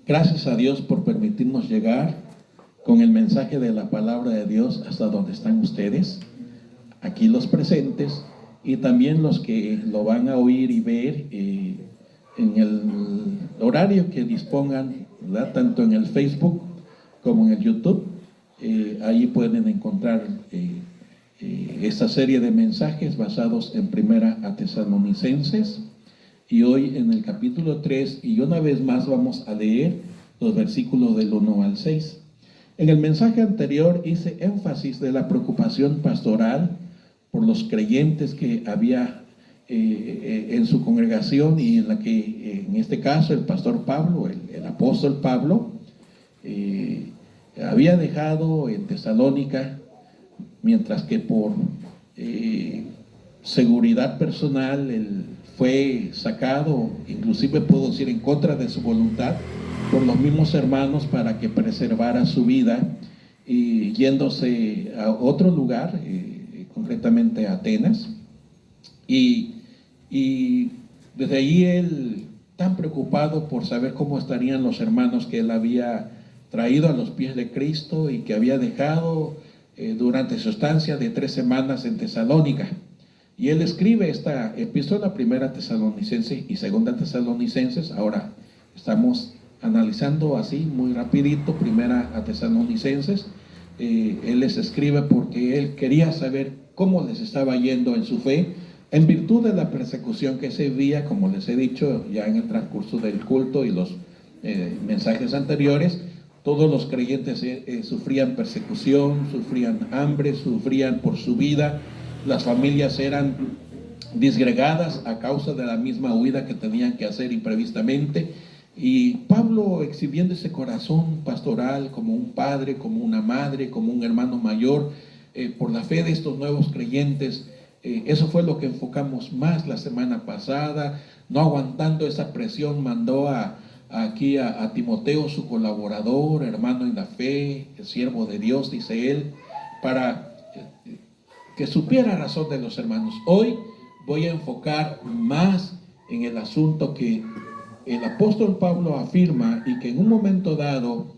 Gracias a Dios por permitirnos llegar con el mensaje de la palabra de Dios hasta donde están ustedes, aquí los presentes y también los que lo van a oír y ver en el horario que dispongan, ¿verdad? Tanto en el Facebook como en el YouTube. Ahí pueden encontrar esta serie de mensajes basados en Primera a Tesalonicenses. Y hoy en el capítulo 3, y una vez más vamos a leer los versículos del 1 al 6. En el mensaje anterior hice énfasis de la preocupación pastoral por los creyentes que había en su congregación y en la que, en este caso, el pastor Pablo, el apóstol Pablo, había dejado en Tesalónica, mientras que por seguridad personal él fue sacado, inclusive puedo decir en contra de su voluntad, por los mismos hermanos para que preservara su vida, y yéndose a otro lugar, concretamente a Atenas, y desde ahí él, tan preocupado por saber cómo estarían los hermanos que él había traído a los pies de Cristo y que había dejado durante su estancia de 3 semanas en Tesalónica. Y él escribe esta epístola, Primera Tesalonicenses y Segunda Tesalonicenses. Ahora estamos analizando así muy rapidito Primera a Tesalonicenses. Él les escribe porque él quería saber cómo les estaba yendo en su fe, en virtud de la persecución que se veía, como les he dicho ya en el transcurso del culto y los mensajes anteriores. Todos los creyentes sufrían persecución, sufrían hambre, sufrían por su vida. Las familias eran disgregadas a causa de la misma huida que tenían que hacer imprevistamente. Y Pablo, exhibiendo ese corazón pastoral como un padre, como una madre, como un hermano mayor, por la fe de estos nuevos creyentes, eso fue lo que enfocamos más la semana pasada. No aguantando esa presión, mandó aquí a Timoteo, su colaborador, hermano en la fe, el siervo de Dios, dice él, para que supiera razón de los hermanos. Hoy voy a enfocar más en el asunto que el apóstol Pablo afirma y que en un momento dado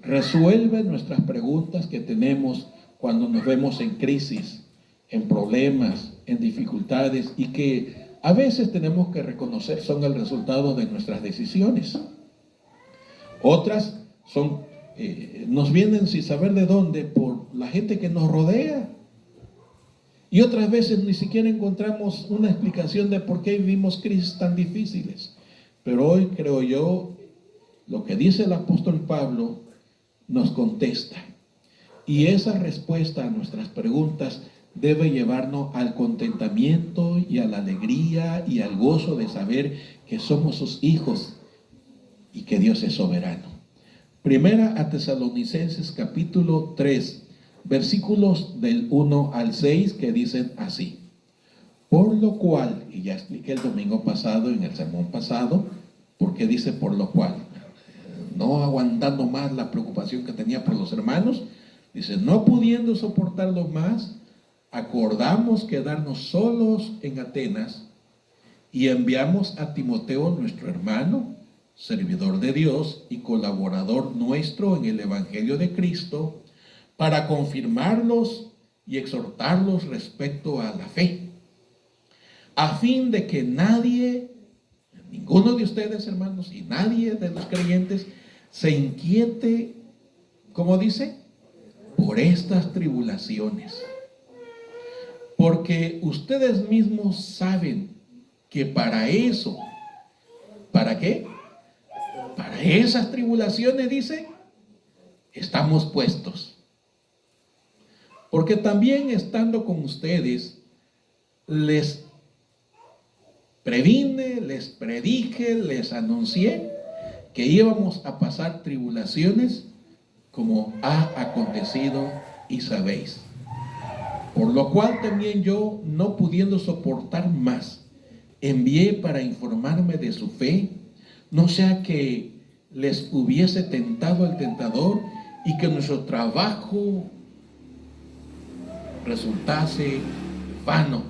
resuelve nuestras preguntas que tenemos cuando nos vemos en crisis, en problemas, en dificultades, y que a veces tenemos que reconocer son el resultado de nuestras decisiones. Otras son, nos vienen sin saber de dónde por la gente que nos rodea. Y otras veces ni siquiera encontramos una explicación de por qué vivimos crisis tan difíciles. Pero hoy creo yo, lo que dice el apóstol Pablo nos contesta. Y esa respuesta a nuestras preguntas debe llevarnos al contentamiento y a la alegría y al gozo de saber que somos sus hijos y que Dios es soberano. Primera a Tesalonicenses capítulo 3. Versículos del 1 al 6 que dicen así: por lo cual, y ya expliqué el domingo pasado, en el sermón pasado, porque dice por lo cual, no aguantando más la preocupación que tenía por los hermanos, dice, no pudiendo soportarlo más, acordamos quedarnos solos en Atenas y enviamos a Timoteo, nuestro hermano, servidor de Dios y colaborador nuestro en el Evangelio de Cristo, para confirmarlos y exhortarlos respecto a la fe, a fin de que nadie, ninguno de ustedes, hermanos, y nadie de los creyentes se inquiete, como dice, por estas tribulaciones, porque ustedes mismos saben que para eso, ¿para qué? Para esas tribulaciones, dice, estamos puestos. Porque también estando con ustedes, les previne, les predije, les anuncié que íbamos a pasar tribulaciones como ha acontecido y sabéis. Por lo cual también yo, no pudiendo soportar más, envié para informarme de su fe, no sea que les hubiese tentado el tentador y que nuestro trabajo resultase vano.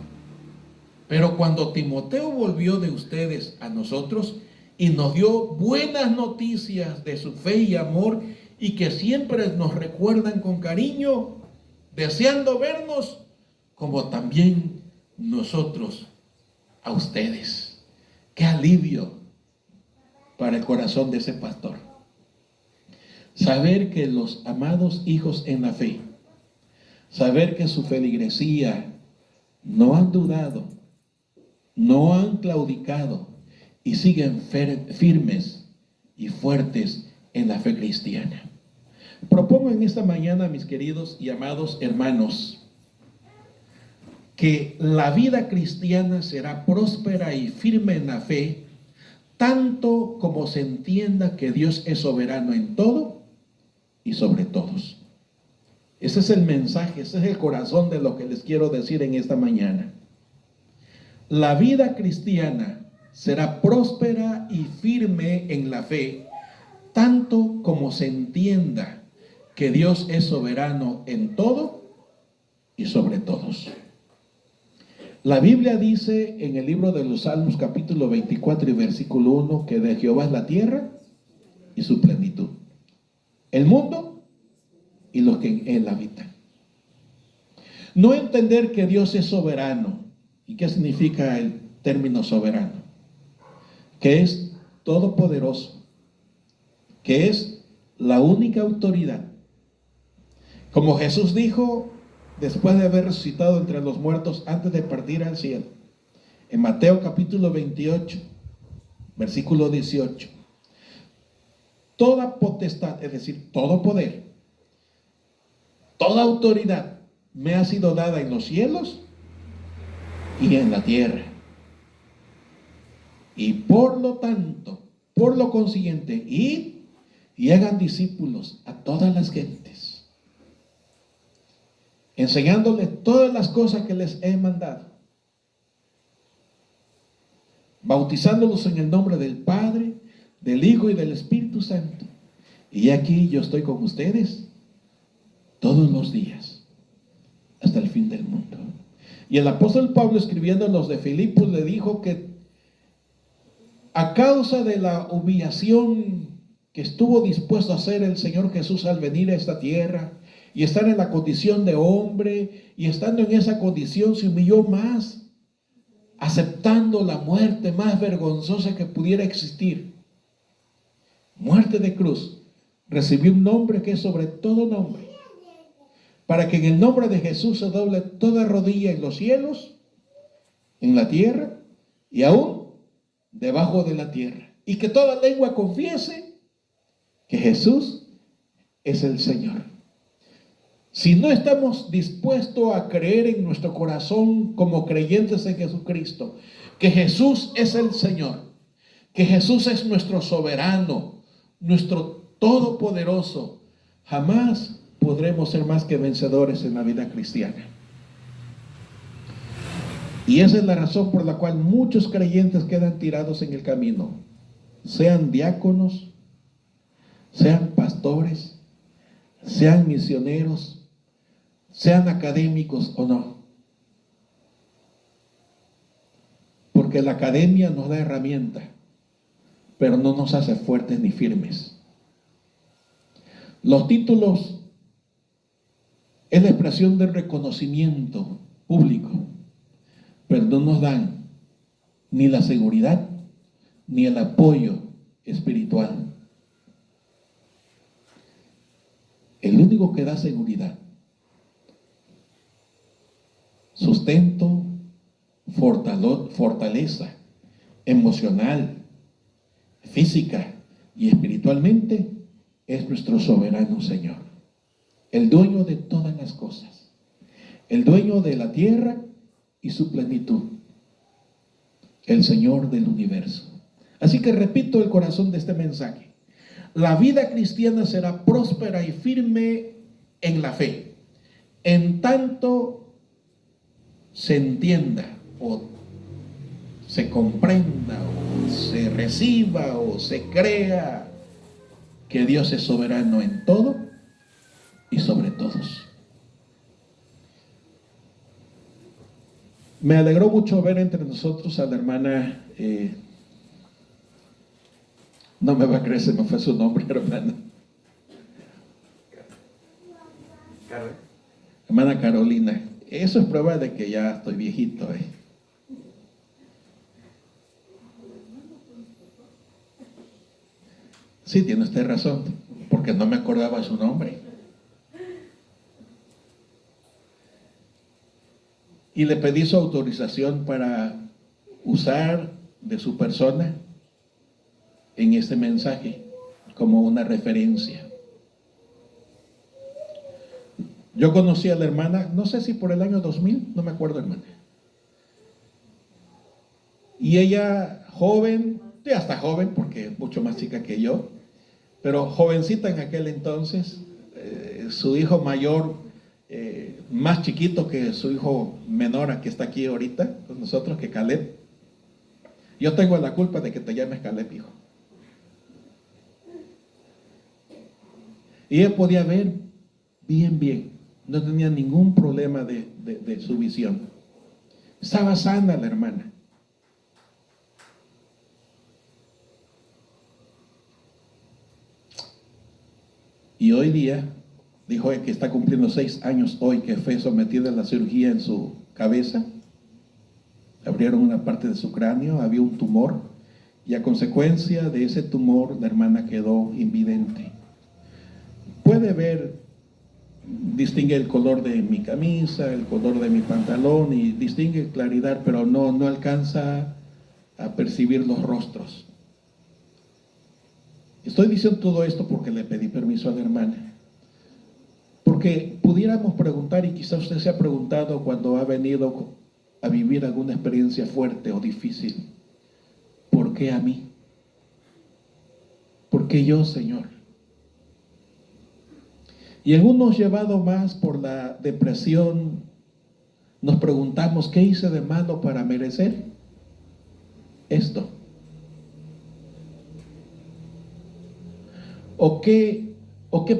Pero cuando Timoteo volvió de ustedes a nosotros, y nos dio buenas noticias de su fe y amor, y que siempre nos recuerdan con cariño, deseando vernos como también nosotros a ustedes. Qué alivio para el corazón de ese pastor saber que los amados hijos en la fe, saber que su feligresía no han dudado, no han claudicado y siguen firmes y fuertes en la fe cristiana. Propongo en esta mañana, mis queridos y amados hermanos, que la vida cristiana será próspera y firme en la fe, tanto como se entienda que Dios es soberano en todo y sobre todos. Ese es el mensaje, ese es el corazón de lo que les quiero decir en esta mañana. La vida cristiana será próspera y firme en la fe, tanto como se entienda que Dios es soberano en todo y sobre todos. La Biblia dice en el libro de los Salmos capítulo 24 y versículo 1 que de Jehová es la tierra y su plenitud, el mundo y los que en él habitan. No entender que Dios es soberano. ¿Y qué significa el término soberano? Que es todopoderoso, que es la única autoridad. Como Jesús dijo después de haber resucitado entre los muertos antes de partir al cielo, en Mateo capítulo 28, versículo 18, toda potestad, es decir, todo poder, toda autoridad me ha sido dada en los cielos y en la tierra. Y por lo tanto, por lo consiguiente, id y hagan discípulos a todas las gentes, enseñándoles todas las cosas que les he mandado, bautizándolos en el nombre del Padre, del Hijo y del Espíritu Santo. Y aquí yo estoy con ustedes todos los días, hasta el fin del mundo. Y el apóstol Pablo, escribiendo a los de Filipos, le dijo que a causa de la humillación que estuvo dispuesto a hacer el Señor Jesús al venir a esta tierra y estar en la condición de hombre, y estando en esa condición se humilló más, aceptando la muerte más vergonzosa que pudiera existir, muerte de cruz. Recibió un nombre que es sobre todo nombre, para que en el nombre de Jesús se doble toda rodilla en los cielos, en la tierra y aún debajo de la tierra, y que toda lengua confiese que Jesús es el Señor. Si no estamos dispuestos a creer en nuestro corazón como creyentes en Jesucristo, que Jesús es el Señor, que Jesús es nuestro soberano, nuestro todopoderoso, jamás podremos ser más que vencedores en la vida cristiana. Y esa es la razón por la cual muchos creyentes quedan tirados en el camino, sean diáconos, sean pastores, sean misioneros, sean académicos o no. Porque la academia nos da herramienta, pero no nos hace fuertes ni firmes. Los títulos es la expresión del reconocimiento público, pero no nos dan ni la seguridad ni el apoyo espiritual. El único que da seguridad, sustento, fortaleza emocional, física y espiritualmente, es nuestro soberano Señor, el dueño de todas las cosas, el dueño de la tierra y su plenitud, el Señor del universo. Así que repito el corazón de este mensaje: la vida cristiana será próspera y firme en la fe, en tanto se entienda o se comprenda o se reciba o se crea que Dios es soberano en todo y sobre todos. Me alegró mucho ver entre nosotros a la hermana No me va a creer, se me fue su nombre, hermana. Hermana Carolina. Eso es prueba de que ya estoy viejito, ¿eh? Sí, tiene usted razón, porque no me acordaba su nombre. Y le pedí su autorización para usar de su persona en este mensaje como una referencia. Yo conocí a la hermana, no sé si por el año 2000, no me acuerdo, hermana. Y ella, joven, ya hasta joven, porque es mucho más chica que yo, pero jovencita en aquel entonces, su hijo mayor, más chiquito que su hijo menor, que está aquí ahorita con nosotros, que Caleb. Yo tengo la culpa de que te llames Caleb, hijo. Y ella podía ver bien, no tenía ningún problema de su visión. Estaba sana la hermana. Y hoy día, dijo que está cumpliendo 6 años hoy, que fue sometida a la cirugía en su cabeza. Abrieron una parte de su cráneo, había un tumor, y a consecuencia de ese tumor, la hermana quedó invidente. Puede ver, distingue el color de mi camisa, el color de mi pantalón, y distingue claridad, pero no alcanza a percibir los rostros. Estoy diciendo todo esto porque le pedí permiso a la hermana. Porque pudiéramos preguntar, y quizás usted se ha preguntado cuando ha venido a vivir alguna experiencia fuerte o difícil, ¿por qué a mí? ¿Por qué yo, Señor? Y en unos llevados más por la depresión, nos preguntamos, ¿qué hice de malo para merecer esto? ¿O qué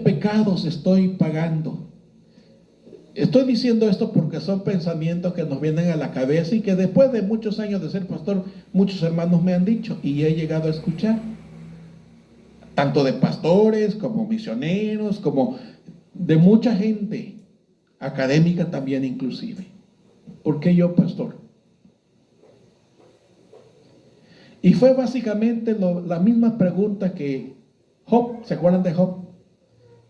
pecados estoy pagando? Estoy diciendo esto porque son pensamientos que nos vienen a la cabeza y que después de muchos años de ser pastor, muchos hermanos me han dicho y he llegado a escuchar, tanto de pastores como misioneros, como de mucha gente, académica también inclusive. ¿Por qué yo, pastor? Y fue básicamente la misma pregunta que Job, ¿se acuerdan de Job?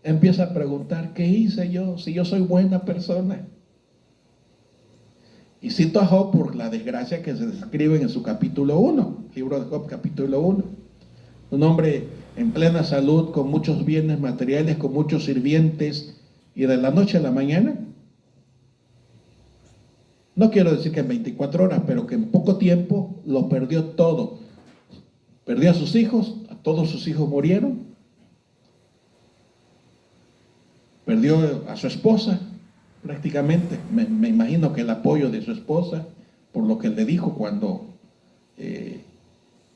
Empieza a preguntar, ¿qué hice yo si yo soy buena persona? Y cito a Job por la desgracia que se describe en su capítulo 1, libro de Job capítulo 1. Un hombre en plena salud, con muchos bienes materiales, con muchos sirvientes, y de la noche a la mañana, no quiero decir que en 24 horas, pero que en poco tiempo lo perdió todo. Perdió a sus hijos, a todos sus hijos murieron. Perdió a su esposa, prácticamente. Me imagino que el apoyo de su esposa, por lo que le dijo cuando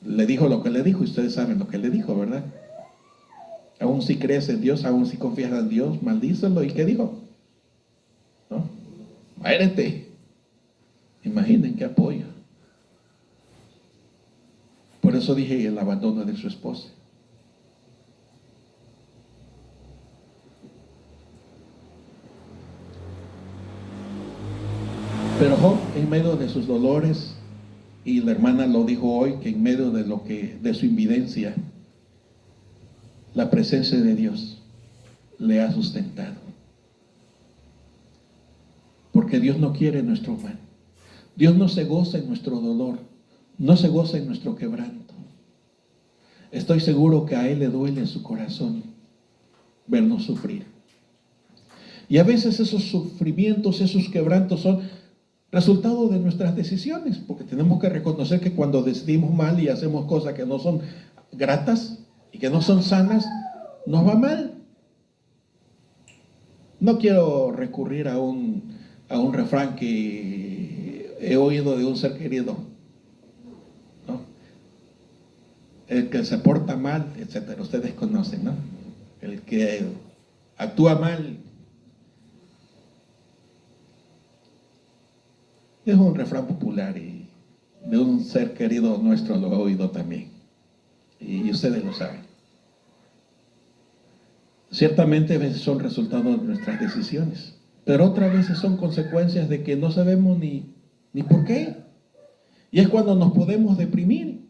le dijo lo que le dijo, y ustedes saben lo que le dijo, ¿verdad? Aún si crees en Dios, aún si confías en Dios, maldícelo. ¿Y qué dijo? ¿No? Muérete. Imaginen qué apoyo. Por eso dije el abandono de su esposa. Pero Job, en medio de sus dolores, y la hermana lo dijo hoy, que en medio de su invidencia, la presencia de Dios le ha sustentado. Porque Dios no quiere nuestro mal. Dios no se goza en nuestro dolor, no se goza en nuestro quebranto. Estoy seguro que a Él le duele su corazón vernos sufrir. Y a veces esos sufrimientos, esos quebrantos son resultado de nuestras decisiones, porque tenemos que reconocer que cuando decidimos mal y hacemos cosas que no son gratas y que no son sanas, nos va mal. No quiero recurrir a un refrán que he oído de un ser querido, ¿no? El que se porta mal, etcétera, ustedes conocen, ¿no? El que actúa mal. Es un refrán popular y de un ser querido nuestro lo he oído también. y ustedes lo saben. Ciertamente a veces son resultados de nuestras decisiones, pero otras veces son consecuencias de que no sabemos ni por qué. Y es cuando nos podemos deprimir.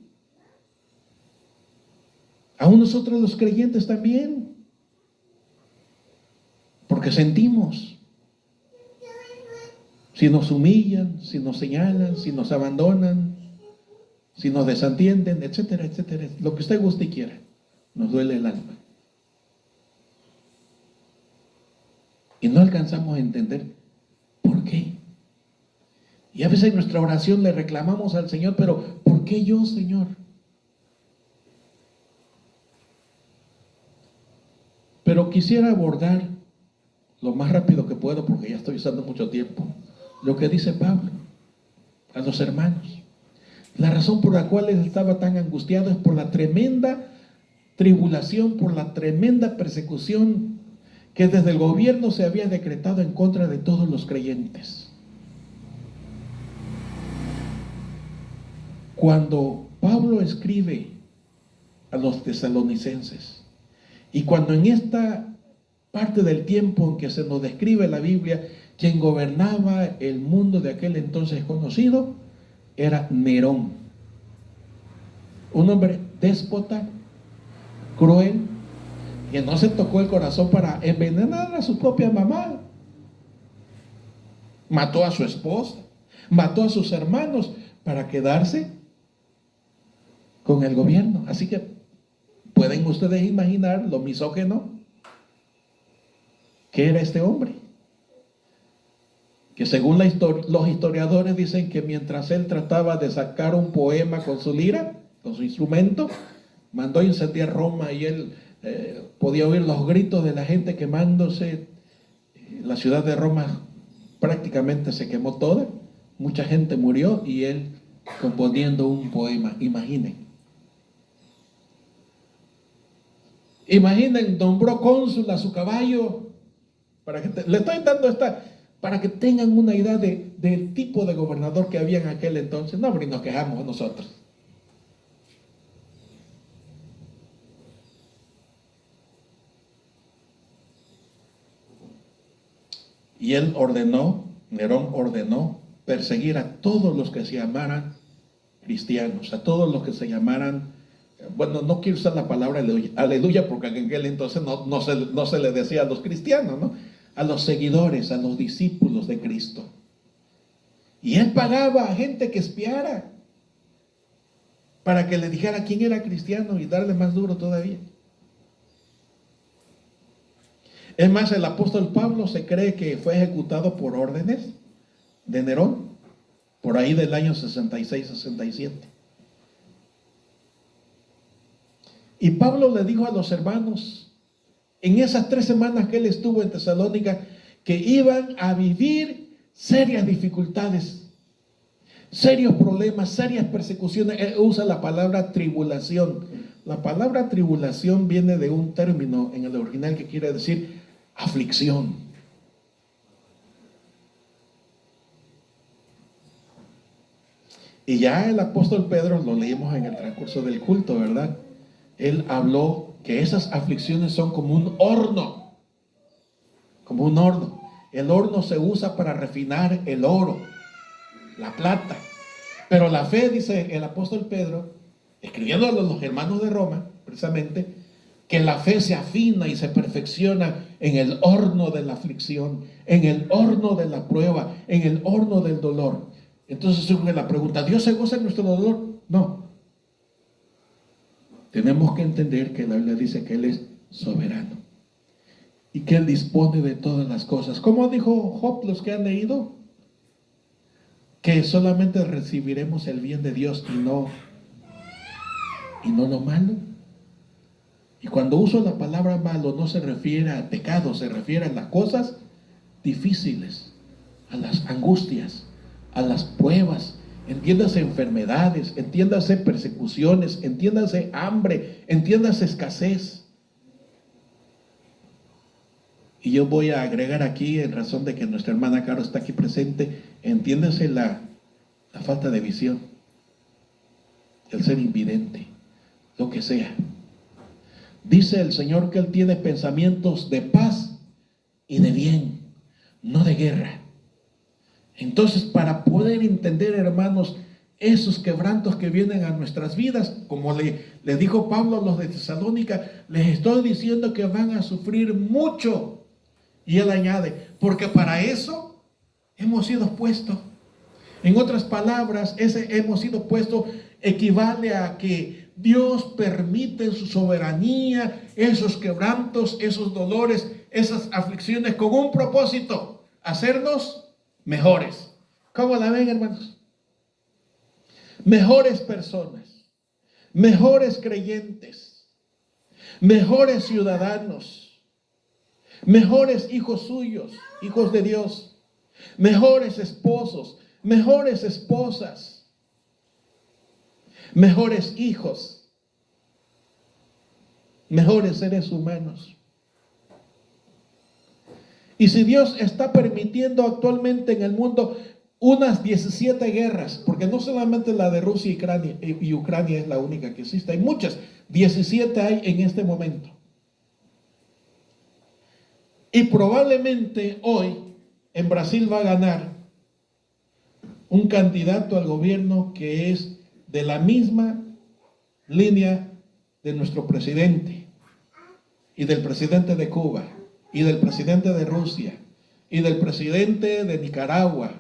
Aún nosotros los creyentes también, porque sentimos. Si nos humillan, si nos señalan, si nos abandonan, si nos desatienden, etcétera, etcétera, lo que usted guste y quiera, nos duele el alma. Y no alcanzamos a entender por qué. Y a veces en nuestra oración le reclamamos al Señor, pero ¿por qué yo, Señor? Pero quisiera abordar lo más rápido que puedo, porque ya estoy usando mucho tiempo, lo que dice Pablo a los hermanos. La razón por la cual él estaba tan angustiado es por la tremenda tribulación, por la tremenda persecución que desde el gobierno se había decretado en contra de todos los creyentes. Cuando Pablo escribe a los tesalonicenses, y cuando en esta parte del tiempo en que se nos describe la Biblia, quien gobernaba el mundo de aquel entonces conocido era Nerón, un hombre déspota, cruel, que no se tocó el corazón para envenenar a su propia mamá. Mató a su esposa, mató a sus hermanos para quedarse con el gobierno. Así que pueden ustedes imaginar lo misógino que era este hombre, que según los historiadores dicen que mientras él trataba de sacar un poema con su lira, con su instrumento, mandó a incendiar Roma, y él podía oír los gritos de la gente quemándose. La ciudad de Roma prácticamente se quemó toda, mucha gente murió, y él componiendo un poema. Imaginen, nombró cónsul a su caballo, le estoy dando esta, para que tengan una idea del tipo de gobernador que había en aquel entonces. No, hombre, nos quejamos nosotros. Y Nerón ordenó perseguir a todos los que se llamaran cristianos, a todos los que se llamaran, bueno, no quiero usar la palabra aleluya, porque en aquel entonces no se le decía a los cristianos, ¿no? A los seguidores, a los discípulos de Cristo. Y él pagaba a gente que espiara para que le dijera quién era cristiano y darle más duro todavía. Es más, el apóstol Pablo se cree que fue ejecutado por órdenes de Nerón, por ahí del año 66-67. Y Pablo le dijo a los hermanos, en esas 3 semanas que él estuvo en Tesalónica, que iban a vivir serias dificultades, serios problemas, serias persecuciones. Él usa la palabra tribulación. La palabra tribulación viene de un término en el original que quiere decir aflicción. Y ya el apóstol Pedro, lo leímos en el transcurso del culto, ¿verdad? Él habló que esas aflicciones son como un horno, como un horno. El horno se usa para refinar el oro, la plata. Pero la fe, dice el apóstol Pedro, escribiendo a los hermanos de Roma, precisamente, que la fe se afina y se perfecciona en el horno de la aflicción, en el horno de la prueba, en el horno del dolor. Entonces surge la pregunta, ¿Dios se goza en nuestro dolor? No. Tenemos que entender que la Biblia dice que Él es soberano y que Él dispone de todas las cosas. ¿Cómo dijo Job, los que han leído? Que solamente recibiremos el bien de Dios y no lo malo. Y cuando uso la palabra malo no se refiere a pecado, se refiere a las cosas difíciles, a las angustias, a las pruebas. Entiéndase enfermedades, entiéndase persecuciones, entiéndase hambre, entiéndase escasez. Y yo voy a agregar aquí, en razón de que nuestra hermana Caro está aquí presente, entiéndase la falta de visión, el ser invidente, lo que sea. Dice el Señor que Él tiene pensamientos de paz y de bien, no de guerra. Entonces, para poder entender, hermanos, esos quebrantos que vienen a nuestras vidas, como le dijo Pablo a los de Tesalónica, les estoy diciendo que van a sufrir mucho. Y él añade, porque para eso hemos sido puestos. En otras palabras, ese hemos sido puestos equivale a que Dios permite en su soberanía esos quebrantos, esos dolores, esas aflicciones con un propósito: hacernos mejores. ¿Cómo la ven, hermanos? Mejores personas, mejores creyentes, mejores ciudadanos, mejores hijos suyos, hijos de Dios, mejores esposos, mejores esposas, mejores hijos, mejores seres humanos. Y si Dios está permitiendo actualmente en el mundo unas 17 guerras, porque no solamente la de Rusia y Ucrania es la única que existe, hay muchas, 17 hay en este momento. Y probablemente hoy en Brasil va a ganar un candidato al gobierno que es de la misma línea de nuestro presidente, y del presidente de Cuba, y del presidente de Rusia, y del presidente de Nicaragua,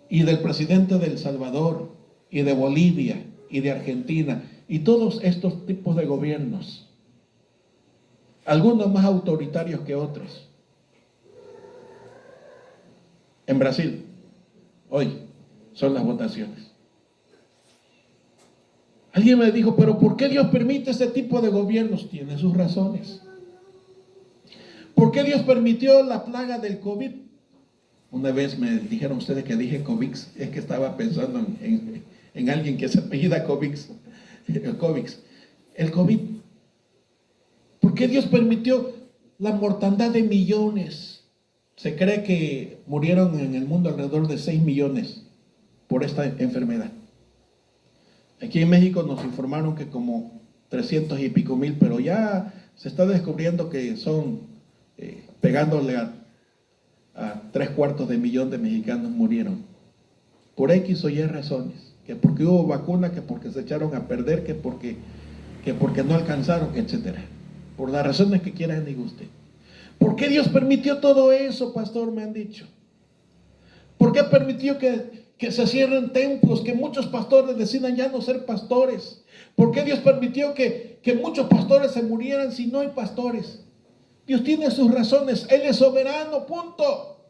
y del presidente de El Salvador, y de Bolivia, y de Argentina, y todos estos tipos de gobiernos, algunos más autoritarios que otros. En Brasil, hoy son las votaciones. Alguien me dijo, pero ¿por qué Dios permite ese tipo de gobiernos? Tiene sus razones. ¿Por qué Dios permitió la plaga del COVID? Una vez me dijeron ustedes que dije COVID, es que estaba pensando en alguien que se apellida COVID. El COVID. ¿Por qué Dios permitió la mortandad de millones? Se cree que murieron en el mundo alrededor de 6 millones por esta enfermedad. Aquí en México nos informaron que como 300 y pico mil, pero ya se está descubriendo que son pegándole a 3/4 de millón de mexicanos murieron por X o Y razones, que porque hubo vacuna, que porque se echaron a perder, que porque no alcanzaron, etcétera, por las razones que quieran y guste. ¿Por qué Dios permitió todo eso, pastor? Me han dicho. ¿Por qué permitió que se cierren templos, que muchos pastores decidan ya no ser pastores? ¿Por qué Dios permitió que muchos pastores se murieran si no hay pastores? Dios tiene sus razones, Él es soberano, punto.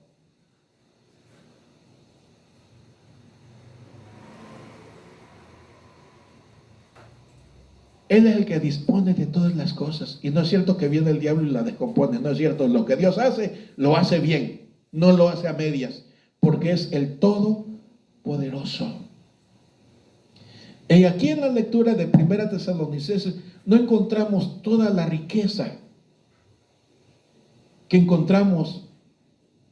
Él es el que dispone de todas las cosas. Y no es cierto que viene el diablo y la descompone, no es cierto. Lo que Dios hace, lo hace bien, no lo hace a medias, porque es el Todopoderoso. Y aquí en la lectura de 1 Tesalonicenses no encontramos toda la riqueza que encontramos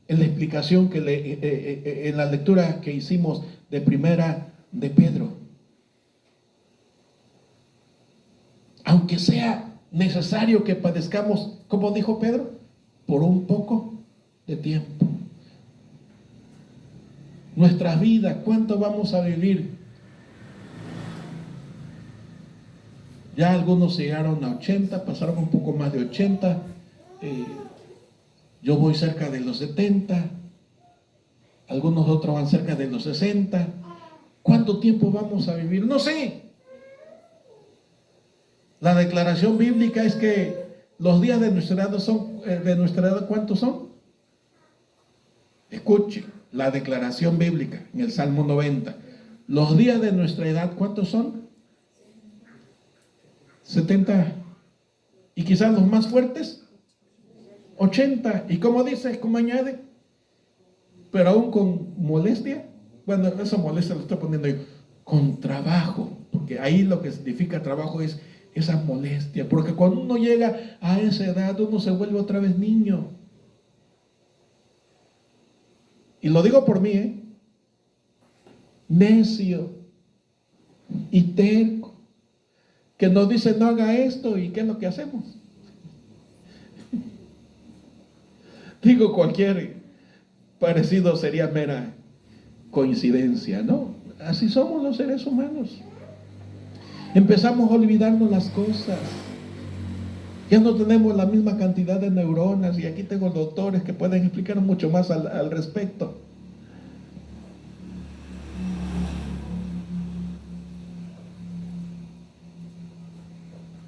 en la explicación en la lectura que hicimos de Primera de Pedro. Aunque sea necesario que padezcamos, como dijo Pedro, por un poco de tiempo. Nuestra vida, ¿cuánto vamos a vivir? Ya algunos llegaron a 80, pasaron un poco más de 80. Yo voy cerca de los 70. Algunos otros van cerca de los 60. ¿Cuánto tiempo vamos a vivir? No sé. La declaración bíblica es que los días de nuestra edad son, ¿cuántos son? Escuche, la declaración bíblica en el Salmo 90. Los días de nuestra edad, ¿cuántos son? 70. Y quizás los más fuertes, 80. ¿Y cómo dice? ¿Cómo añade? Pero aún con molestia. Bueno, esa molestia lo estoy poniendo yo. Con trabajo. Porque ahí lo que significa trabajo es esa molestia. Porque cuando uno llega a esa edad, uno se vuelve otra vez niño. Y lo digo por mí, necio y terco que nos dice no haga esto, y ¿qué es lo que hacemos? Digo, cualquier parecido sería mera coincidencia, ¿no? Así somos los seres humanos. Empezamos a olvidarnos las cosas. Ya no tenemos la misma cantidad de neuronas, y aquí tengo doctores que pueden explicar mucho más al respecto.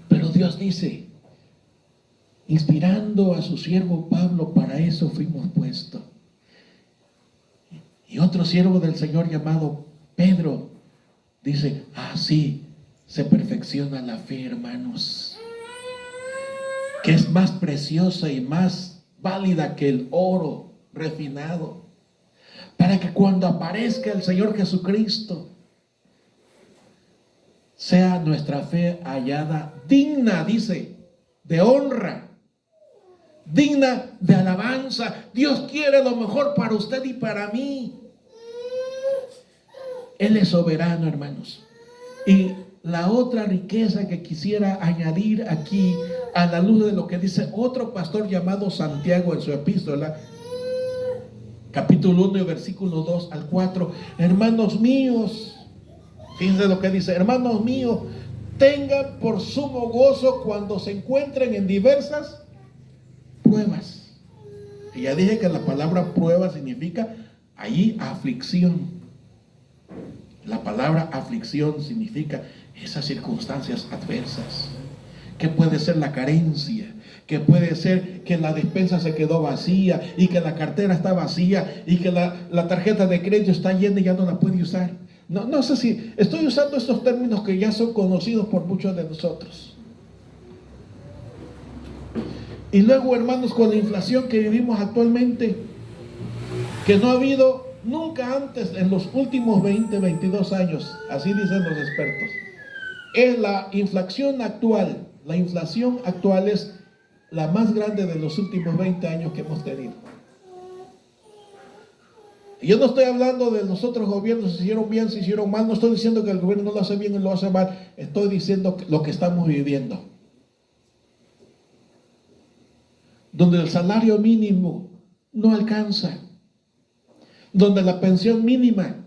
Pero Dios dice, inspirando a su siervo Pablo, para eso fuimos puestos. Y otro siervo del Señor llamado Pedro dice, así se perfecciona la fe, hermanos, que es más preciosa y más válida que el oro refinado, para que cuando aparezca el Señor Jesucristo, sea nuestra fe hallada digna, dice, de honra, digna de alabanza. Dios quiere lo mejor para usted y para mí. Él es soberano, hermanos. Y la otra riqueza que quisiera añadir aquí, a la luz de lo que dice otro pastor llamado Santiago en su epístola, capítulo 1 y versículo 2 al 4, hermanos míos, fíjense lo que dice, hermanos míos, tengan por sumo gozo cuando se encuentren en diversas pruebas. Y ya dije que la palabra prueba significa ahí aflicción. La palabra aflicción significa esas circunstancias adversas, que puede ser la carencia, que puede ser que la despensa se quedó vacía, y que la cartera está vacía, y que la tarjeta de crédito está llena y ya no la puede usar. No sé si estoy usando estos términos que ya son conocidos por muchos de nosotros. Y luego, hermanos, con la inflación que vivimos actualmente, que no ha habido nunca antes en los últimos 20, 22 años, así dicen los expertos, es la inflación actual. La inflación actual es la más grande de los últimos 20 años que hemos tenido. Y yo no estoy hablando de los otros gobiernos, si hicieron bien, si hicieron mal. No estoy diciendo que el gobierno no lo hace bien o lo hace mal. Estoy diciendo lo que estamos viviendo, donde el salario mínimo no alcanza, donde la pensión mínima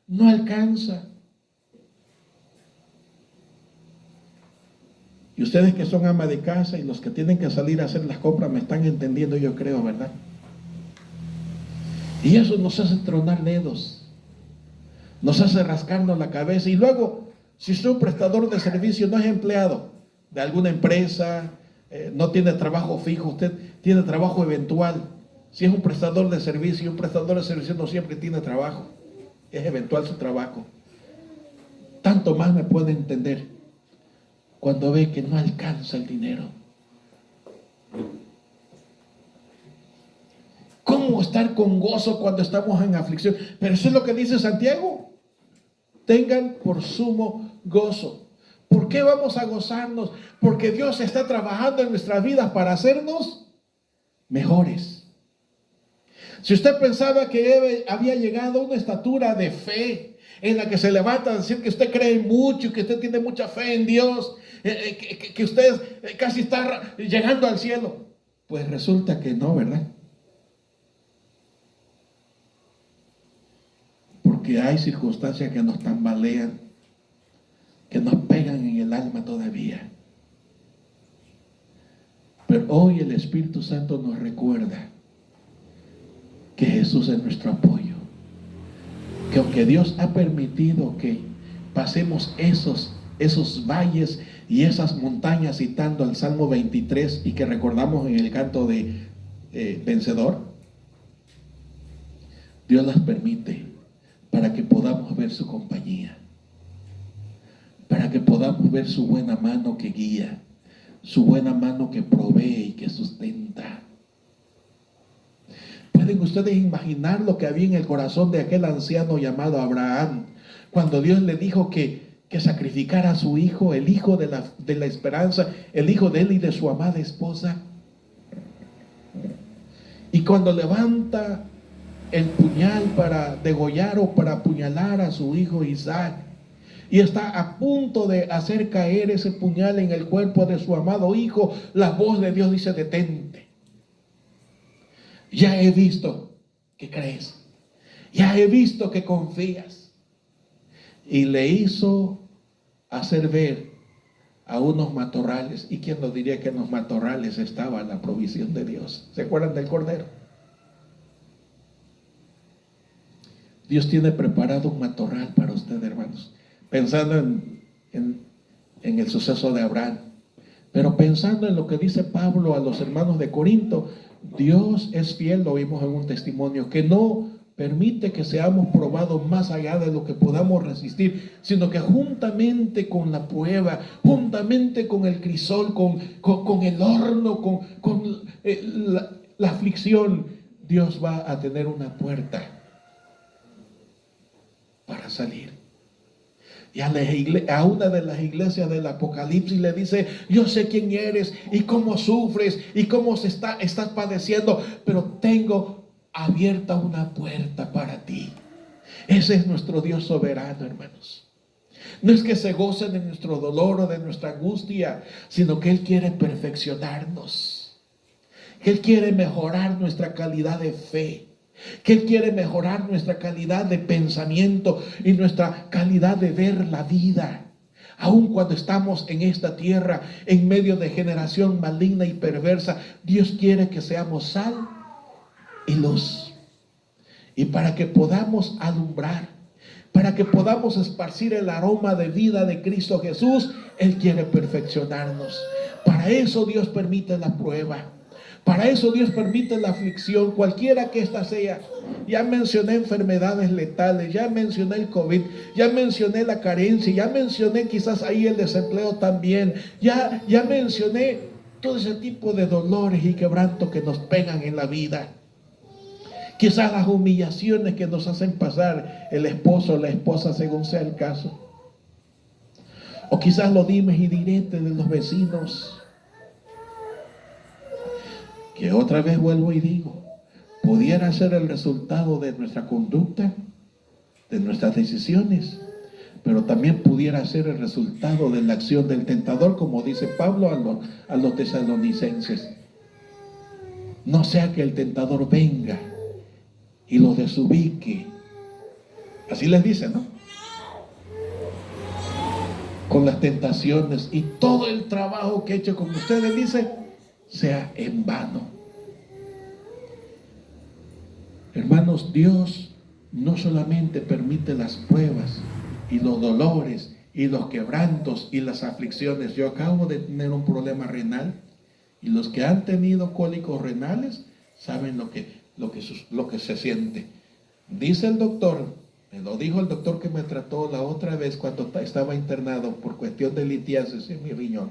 no alcanza. Y ustedes que son ama de casa y los que tienen que salir a hacer las compras me están entendiendo, yo creo, ¿verdad? Y eso nos hace tronar dedos, nos hace rascarnos la cabeza. Y luego, si usted es un prestador de servicio, no es empleado de alguna empresa, no tiene trabajo fijo, usted tiene trabajo eventual. Si es un prestador de servicio, no siempre tiene trabajo, es eventual su trabajo. Tanto más me puede entender cuando ve que no alcanza el dinero. ¿Cómo estar con gozo cuando estamos en aflicción? Pero eso es lo que dice Santiago. Tengan por sumo gozo. ¿Por qué vamos a gozarnos? Porque Dios está trabajando en nuestras vidas para hacernos mejores. Si usted pensaba que había llegado a una estatura de fe en la que se levanta a decir que usted cree mucho, que usted tiene mucha fe en Dios, que usted casi está llegando al cielo, pues resulta que no, ¿verdad? Porque hay circunstancias que nos tambalean, que nos pegan en el alma todavía. Pero hoy el Espíritu Santo nos recuerda que Jesús es nuestro apoyo, que aunque Dios ha permitido que pasemos esos valles y esas montañas, citando al Salmo 23 y que recordamos en el canto de vencedor, Dios las permite para que podamos ver su compañía, para que podamos ver su buena mano que guía, su buena mano que provee y que sustenta. ¿Pueden ustedes imaginar lo que había en el corazón de aquel anciano llamado Abraham, cuando Dios le dijo que sacrificara a su hijo, el hijo de la esperanza, el hijo de él y de su amada esposa? Y cuando levanta el puñal para degollar o para apuñalar a su hijo Isaac, y está a punto de hacer caer ese puñal en el cuerpo de su amado hijo, la voz de Dios dice: detente. Ya he visto que crees. Ya he visto que confías. Y le hizo hacer ver a unos matorrales. ¿Y quién nos diría que en los matorrales estaba la provisión de Dios? ¿Se acuerdan del cordero? Dios tiene preparado un matorral para usted, hermanos. Pensando en el suceso de Abraham. Pero pensando en lo que dice Pablo a los hermanos de Corinto, Dios es fiel, lo vimos en un testimonio, que no permite que seamos probados más allá de lo que podamos resistir, sino que juntamente con la prueba, juntamente con el crisol, con el horno, con la aflicción, Dios va a tener una puerta para salir. Y a una de las iglesias del Apocalipsis le dice: yo sé quién eres y cómo sufres y cómo estás padeciendo, pero tengo abierta una puerta para ti. Ese es nuestro Dios soberano, hermanos. No es que se goce de nuestro dolor o de nuestra angustia, sino que Él quiere perfeccionarnos. Que Él quiere mejorar nuestra calidad de fe. Que Él quiere mejorar nuestra calidad de pensamiento y nuestra calidad de ver la vida. Aun cuando estamos en esta tierra, en medio de generación maligna y perversa, Dios quiere que seamos sal y luz. Y para que podamos alumbrar, para que podamos esparcir el aroma de vida de Cristo Jesús, Él quiere perfeccionarnos. Para eso Dios permite la prueba. Para eso Dios permite la aflicción, cualquiera que ésta sea. Ya mencioné enfermedades letales, ya mencioné el COVID, ya mencioné la carencia, ya mencioné quizás ahí el desempleo también, ya mencioné todo ese tipo de dolores y quebrantos que nos pegan en la vida. Quizás las humillaciones que nos hacen pasar el esposo o la esposa, según sea el caso. O quizás los dimes y diretes de los vecinos. Que otra vez vuelvo y digo, pudiera ser el resultado de nuestra conducta, de nuestras decisiones, pero también pudiera ser el resultado de la acción del tentador, como dice Pablo a los tesalonicenses. No sea que el tentador venga y los desubique. Así les dice, ¿no? Con las tentaciones y todo el trabajo que he hecho con ustedes, dice, sea en vano. Hermanos, Dios no solamente permite las pruebas y los dolores y los quebrantos y las aflicciones. Yo acabo de tener un problema renal y los que han tenido cólicos renales saben lo que se siente. Dice el doctor, me lo dijo el doctor que me trató la otra vez cuando estaba internado por cuestión de litiasis en mi riñón,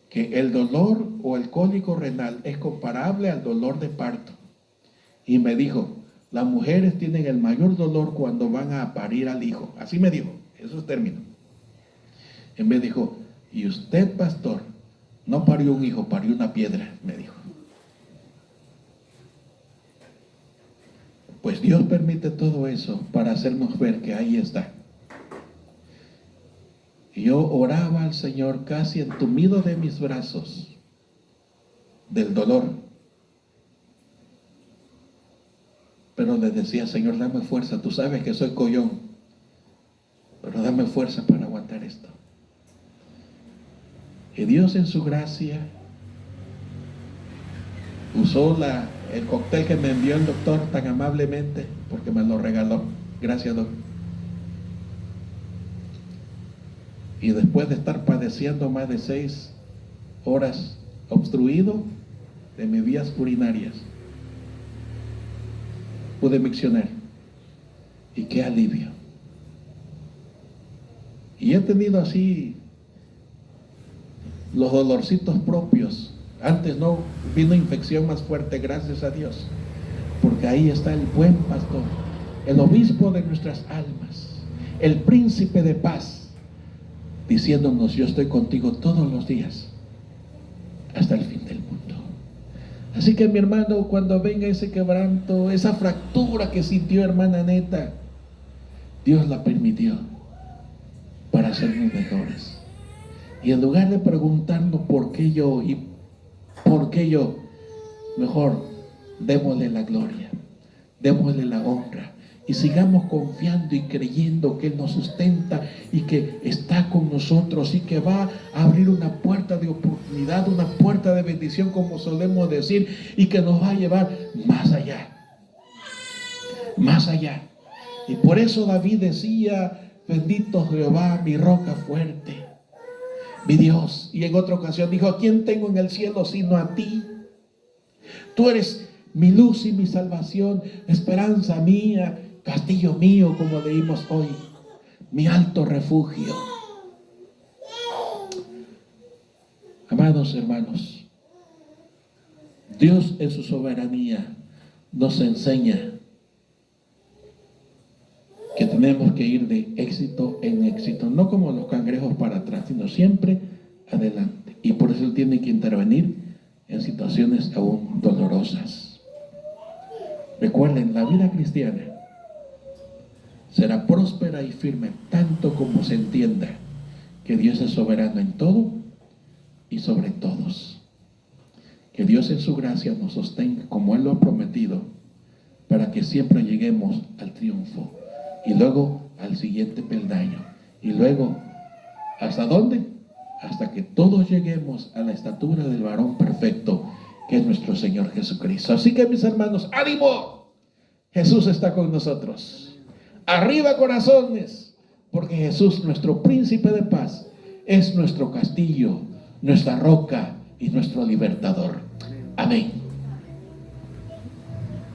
que el dolor o el cólico renal es comparable al dolor de parto. Y me dijo, las mujeres tienen el mayor dolor cuando van a parir al hijo. Así me dijo, esos términos. Y me dijo, y usted, pastor, no parió un hijo, parió una piedra, me dijo. Pues Dios permite todo eso para hacernos ver que ahí está. Y yo oraba al Señor casi entumido de mis brazos del dolor. Pero le decía, Señor, dame fuerza. Tú sabes que soy collón, pero dame fuerza para aguantar esto. Y Dios en su gracia usó el cóctel que me envió el doctor tan amablemente, porque me lo regaló. Gracias, doctor. Y después de estar padeciendo más de 6 horas obstruido de mis vías urinarias, pude miccionar. Y qué alivio. Y he tenido así los dolorcitos propios. Antes no vino infección más fuerte, gracias a Dios, porque ahí está el buen pastor, el obispo de nuestras almas, el príncipe de paz, diciéndonos, yo estoy contigo todos los días hasta el fin del mundo. Así que mi hermano, cuando venga ese quebranto, esa fractura que sintió hermana Neta, Dios la permitió para sernos mejores. Y en lugar de preguntarnos por qué yo y por qué yo, mejor démosle la gloria, démosle la honra y sigamos confiando y creyendo que Él nos sustenta y que está con nosotros y que va a abrir una puerta de oportunidad, una puerta de bendición, como solemos decir, y que nos va a llevar más allá, más allá. Y por eso David decía: bendito Jehová, mi roca fuerte, mi Dios. Y en otra ocasión dijo: ¿a quién tengo en el cielo sino a ti? Tú eres mi luz y mi salvación, esperanza mía, castillo mío, como leímos hoy, mi alto refugio. Amados hermanos, Dios en su soberanía nos enseña que tenemos que ir de éxito en éxito, no como los cangrejos para atrás, sino siempre adelante. Y por eso Él tiene que intervenir en situaciones aún dolorosas. Recuerden, la vida cristiana será próspera y firme tanto como se entienda que Dios es soberano en todo y sobre todos. Que Dios en su gracia nos sostenga como Él lo ha prometido, para que siempre lleguemos al triunfo y luego al siguiente peldaño y luego ¿hasta dónde? Hasta que todos lleguemos a la estatura del varón perfecto, que es nuestro Señor Jesucristo. Así que, mis hermanos, ánimo, Jesús está con nosotros. Arriba corazones, porque Jesús, nuestro príncipe de paz, es nuestro castillo, nuestra roca y nuestro libertador. Amén.